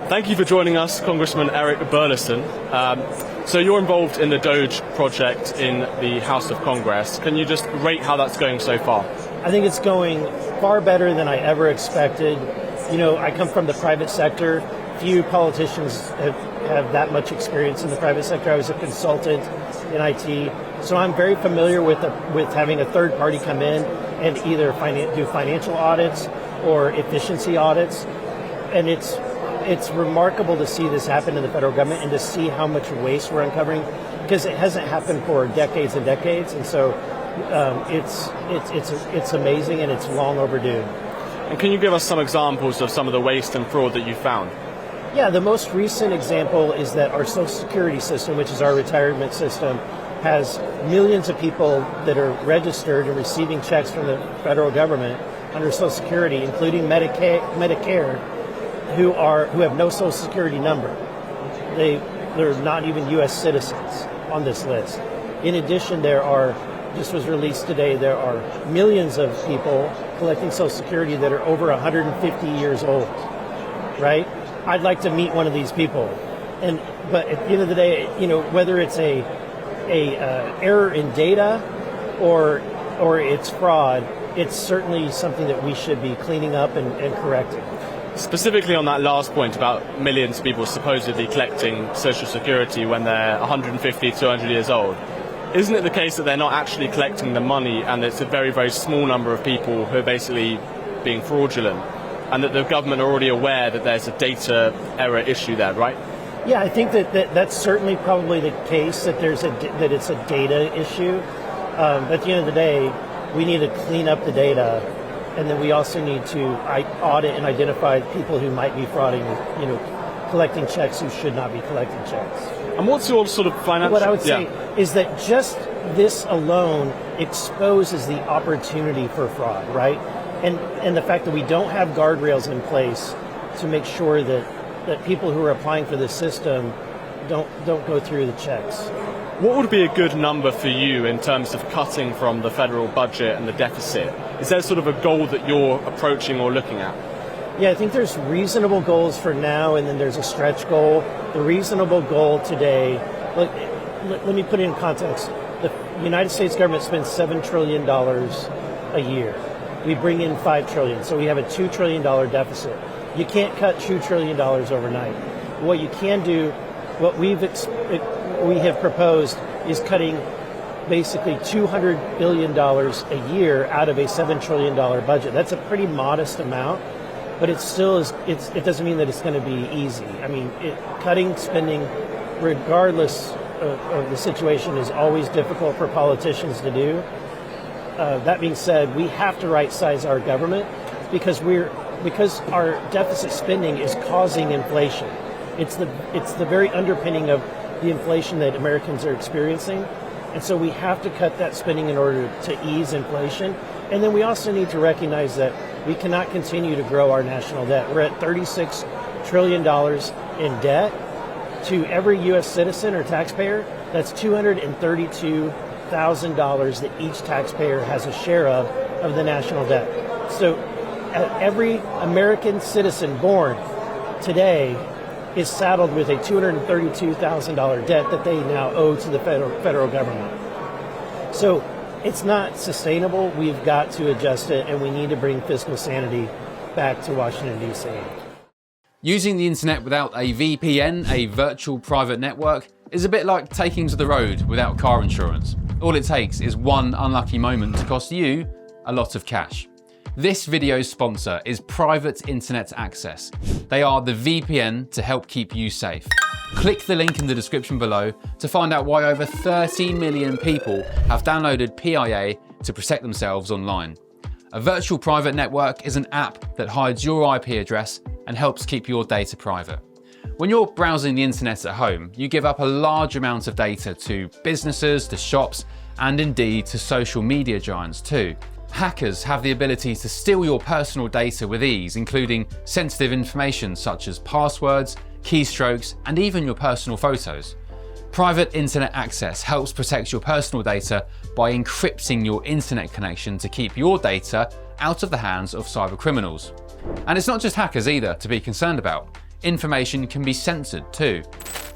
Thank you for joining us, Congressman Eric Burlison. So you're involved in the DOGE project in the House of Congress. Can you just rate how that's going so far? I think it's going far better than I ever expected. You know, I come from the private sector. Few politicians have that much experience in the private sector. I was a consultant in IT, so I'm very familiar with having a third party come in and either do financial audits or efficiency audits. And it's remarkable to see this happen in the federal government and to see how much waste we're uncovering, because it hasn't happened for decades and decades. And so it's amazing, and it's long overdue. And can you give us some examples of some of the waste and fraud that you found? Yeah, the most recent example is that our Social Security system, which is our retirement system, has millions of people that are registered and receiving checks from the federal government under Social Security, including Medicare, who have no Social Security number. They're not even U.S. citizens on this list. In addition, just was released today, there are millions of people collecting Social Security that are over 150 years old, right? I'd like to meet one of these people. But at the end of the day, you know, whether it's a error in data or it's fraud, it's certainly something that we should be cleaning up and correcting. Specifically on that last point about millions of people supposedly collecting Social Security when they're 150, 200 years old, isn't it the case that they're not actually collecting the money, and it's a very, very small number of people who are basically being fraudulent, and that the government are already aware that there's a data error issue there, right? Yeah, I think that's certainly probably the case, that it's a data issue. But at the end of the day, we need to clean up the data, and then we also need to audit and identify people who might be frauding, you know, collecting checks who should not be collecting checks. And what's your sort of financial... What I would say is that just this alone exposes the opportunity for fraud, right? And the fact that we don't have guardrails in place to make sure that people who are applying for this system don't go through the checks. What would be a good number for you in terms of cutting from the federal budget and the deficit? Is there sort of a goal that you're approaching or looking at? Yeah, I think there's reasonable goals for now, and then there's a stretch goal. The reasonable goal today, let me put it in context. The United States government spends $7 trillion a year. We bring in $5 trillion, so we have a $2 trillion deficit. You can't cut $2 trillion overnight. What you can do, what we have proposed, is cutting basically $200 billion a year out of a $7 trillion budget. That's a pretty modest amount, but it still is. It doesn't mean that it's going to be easy. I mean, cutting spending, regardless of the situation, is always difficult for politicians to do. That being said, we have to right-size our government because our deficit spending is causing inflation. It's the very underpinning of the inflation that Americans are experiencing. And so we have to cut that spending in order to ease inflation. And then we also need to recognize that we cannot continue to grow our national debt. We're at $36 trillion in debt. To every U.S. citizen or taxpayer, that's $232,000 that each taxpayer has a share of the national debt. So every American citizen born today is saddled with a $232,000 debt that they now owe to the federal government. So it's not sustainable. We've got to adjust it, and we need to bring fiscal sanity back to Washington, D.C. Using the internet without a VPN, a virtual private network, is a bit like taking to the road without car insurance. All it takes is one unlucky moment to cost you a lot of cash. This video's sponsor is Private Internet Access. They are the VPN to help keep you safe. Click the link in the description below to find out why over 30 million people have downloaded PIA to protect themselves online. A virtual private network is an app that hides your IP address and helps keep your data private. When you're browsing the internet at home, you give up a large amount of data to businesses, to shops, and indeed to social media giants too. Hackers have the ability to steal your personal data with ease, including sensitive information such as passwords, keystrokes, and even your personal photos. Private Internet Access helps protect your personal data by encrypting your internet connection to keep your data out of the hands of cyber criminals. And it's not just hackers either to be concerned about. information can be censored too.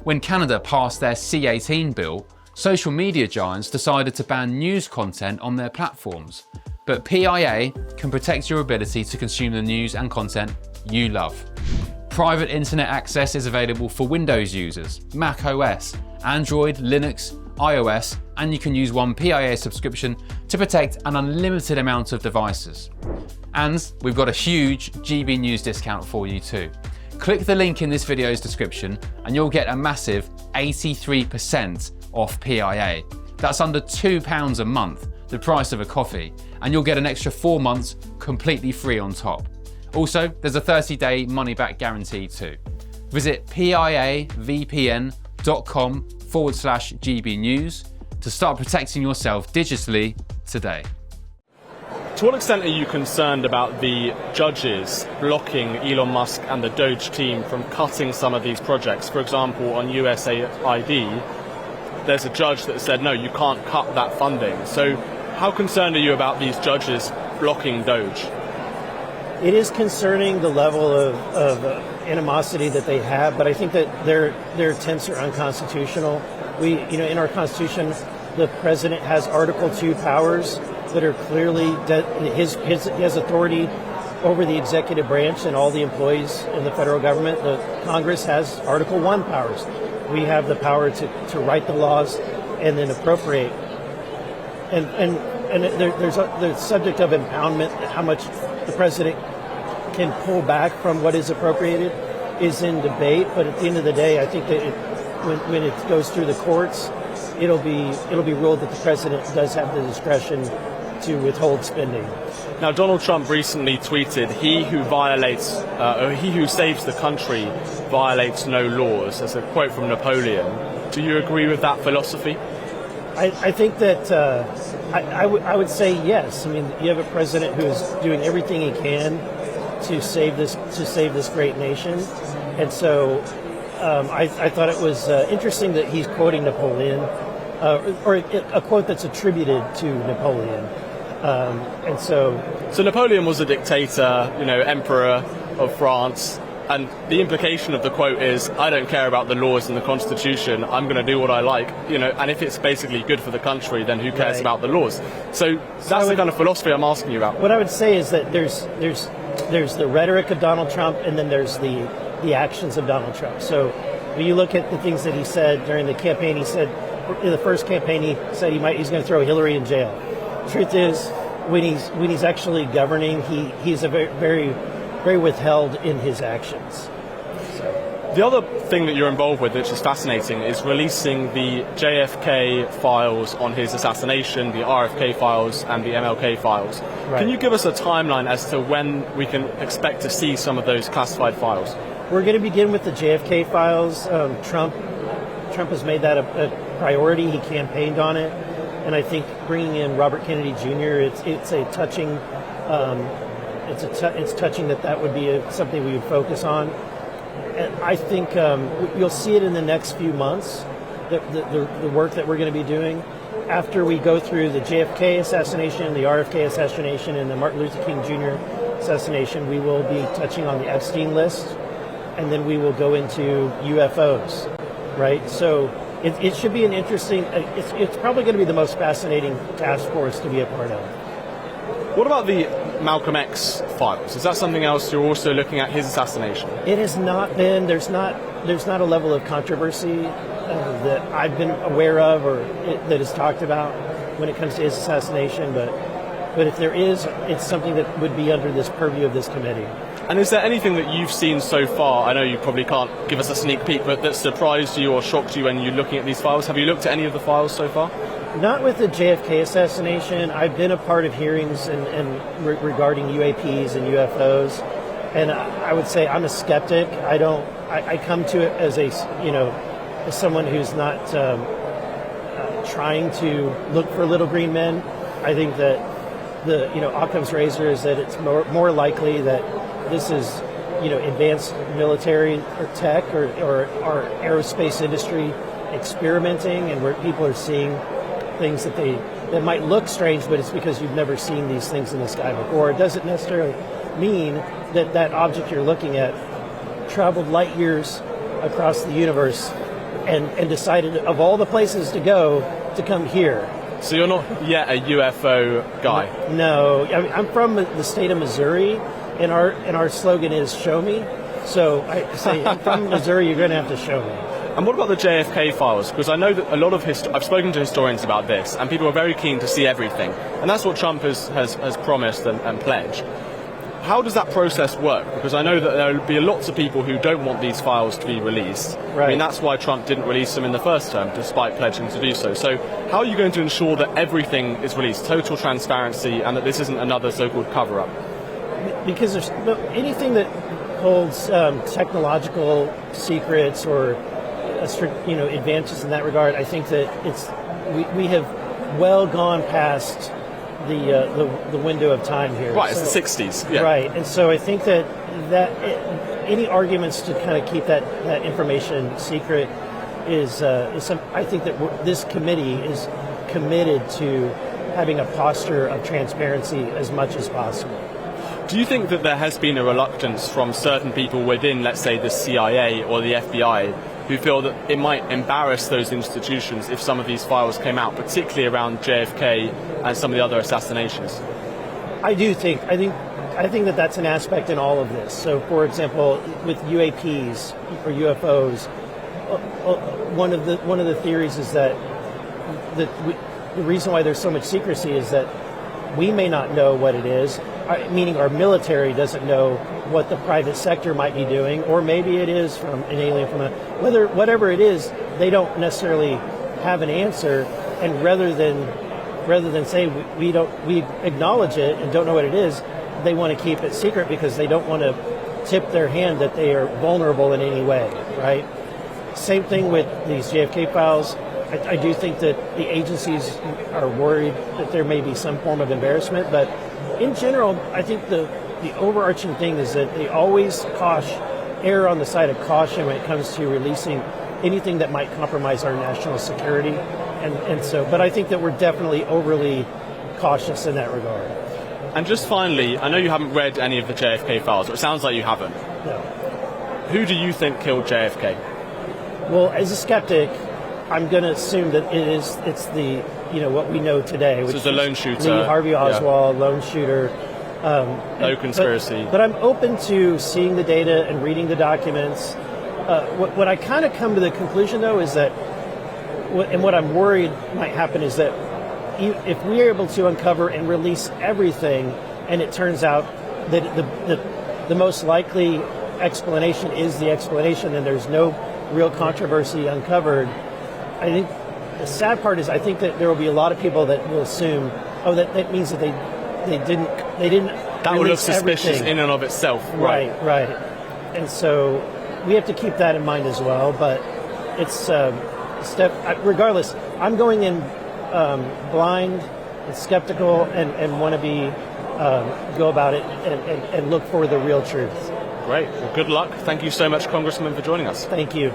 When Canada passed their C-18 bill, social media giants decided to ban news content on their platforms. But PIA can protect your ability to consume the news and content you love. Private internet access is available for Windows users, Mac OS, Android, Linux, iOS, and you can use one PIA subscription to protect an unlimited amount of devices. And we've got a huge GB News discount for you too. Click the link in this video's description and you'll get a massive 83% off PIA. That's under £2 a month, the price of a coffee, and you'll get an extra 4 months completely free on top. Also, there's a 30-day money-back guarantee too. Visit piavpn.com/GB News to start protecting yourself digitally today. To what extent are you concerned about the judges blocking Elon Musk and the DOGE team from cutting some of these projects? For example, on USAID, there's a judge that said, no, you can't cut that funding. So how concerned are you about these judges blocking DOGE? It is concerning the level of animosity that they have, but I think that their attempts are unconstitutional. In our Constitution, the president has Article 2 powers that are clearly he has authority over the executive branch and all the employees in the federal government. The Congress has Article 1 powers. We have the power to write the laws and then appropriate. And there's the subject of impoundment, how much the president can pull back from what is appropriated is in debate. But at the end of the day, I think that when it goes through the courts, it'll be ruled that the president does have the discretion to withhold spending. Now, Donald Trump recently tweeted, he who saves the country violates no laws, as a quote from Napoleon. Do you agree with that philosophy? I think that I would say yes. I mean, you have a president who is doing everything he can to save this great nation, and so I thought it was interesting that he's quoting Napoleon, or a quote that's attributed to Napoleon. And so Napoleon was a dictator, emperor of France, and the implication of the quote is, I don't care about the laws and the Constitution, I'm going to do what I like, and if it's basically good for the country, then who cares about the laws? So that's the kind of philosophy I'm asking you about. What I would say is that there's the rhetoric of Donald Trump, and then there's the actions of Donald Trump. So when you look at the things that he said during the campaign, he said, in the first campaign, he said he's going to throw Hillary in jail. Truth is, when he's actually governing, he's a very, very withheld in his actions. So. The other thing that you're involved with, which is fascinating, is releasing the JFK files on his assassination, the RFK files, and the MLK files. Right. Can you give us a timeline as to when we can expect to see some of those classified files? We're going to begin with the JFK files. Trump has made that a priority. He campaigned on it. And I think bringing in Robert Kennedy Jr. It's touching that would be something we would focus on. And I think you'll see it in the next few months. The work that we're going to be doing after we go through the JFK assassination, the RFK assassination, and the Martin Luther King Jr. assassination, we will be touching on the Epstein list, and then we will go into UFOs. Right, so. It should be an interesting, it's probably going to be the most fascinating task force to be a part of. What about the Malcolm X files? Is that something else you're also looking at, his assassination? It has not been, there's not a level of controversy that I've been aware of or that is talked about when it comes to his assassination, but if there is, it's something that would be under this purview of this committee. And is there anything that you've seen so far, I know you probably can't give us a sneak peek, but that surprised you or shocked you when you're looking at these files? Have you looked at any of the files so far? Not with the JFK assassination. I've been a part of hearings regarding UAPs and UFOs, and I would say I'm a skeptic. I come to it as as someone who's not trying to look for little green men. I think that Occam's razor is that it's more likely that this is, advanced military or tech or our aerospace industry experimenting, and where people are seeing things that might look strange, but it's because you've never seen these things in the sky before. It doesn't necessarily mean that object you're looking at traveled light years across the universe and decided of all the places to go to come here. So you're not yet a UFO guy? No, I mean, I'm from the state of Missouri, and our slogan is "Show me." So I say, I'm from Missouri. You're going to have to show me. And what about the JFK files? Because I know that a lot of I've spoken to historians about this, and people are very keen to see everything, and that's what Trump has promised and pledged. How does that process work? Because I know that there will be lots of people who don't want these files to be released. Right. I mean, that's why Trump didn't release them in the first term, despite pledging to do so. So how are you going to ensure that everything is released, total transparency, and that this isn't another so-called cover-up? Because there's anything that holds technological secrets or advances in that regard, I think that we have well gone past the window of time here. Right, it's the 60s. Yeah. Right, and so I think that any arguments to kind of keep that information secret is I think that this committee is committed to having a posture of transparency as much as possible. Do you think that there has been a reluctance from certain people within, let's say, the CIA or the FBI, who feel that it might embarrass those institutions if some of these files came out, particularly around JFK and some of the other assassinations? I think that that's an aspect in all of this. So, for example, with UAPs or UFOs, one of the theories is that the reason why there's so much secrecy is that we may not know what it is, meaning our military doesn't know what the private sector might be doing, or maybe it is from an alien whatever it is, they don't necessarily have an answer, and rather than say we acknowledge it and don't know what it is, they want to keep it secret because they don't want to tip their hand that they are vulnerable in any way, right? Same thing with these JFK files. I do think that the agencies are worried that there may be some form of embarrassment, but in general, I think the overarching thing is that they always err on the side of caution when it comes to releasing anything that might compromise our national security, and so. But I think that we're definitely overly cautious in that regard. And just finally, I know you haven't read any of the JFK files, or it sounds like you haven't. No. Who do you think killed JFK? Well, as a skeptic, I'm going to assume that it's the what we know today, which so it's a lone shooter, Lee Harvey Oswald, lone shooter. No conspiracy. But I'm open to seeing the data and reading the documents. What I kind of come to the conclusion, though, is that, and what I'm worried might happen is that if we are able to uncover and release everything, and it turns out that the most likely explanation is the explanation, and there's no real controversy uncovered, I think the sad part is I think that there will be a lot of people that will assume, that means that they didn't that would look suspicious everything. In and of itself. Right. And so we have to keep that in mind as well. But it's regardless, I'm going in blind and skeptical and want to go about it and look for the real truth. Great. Well, good luck. Thank you so much, Congressman, for joining us. Thank you.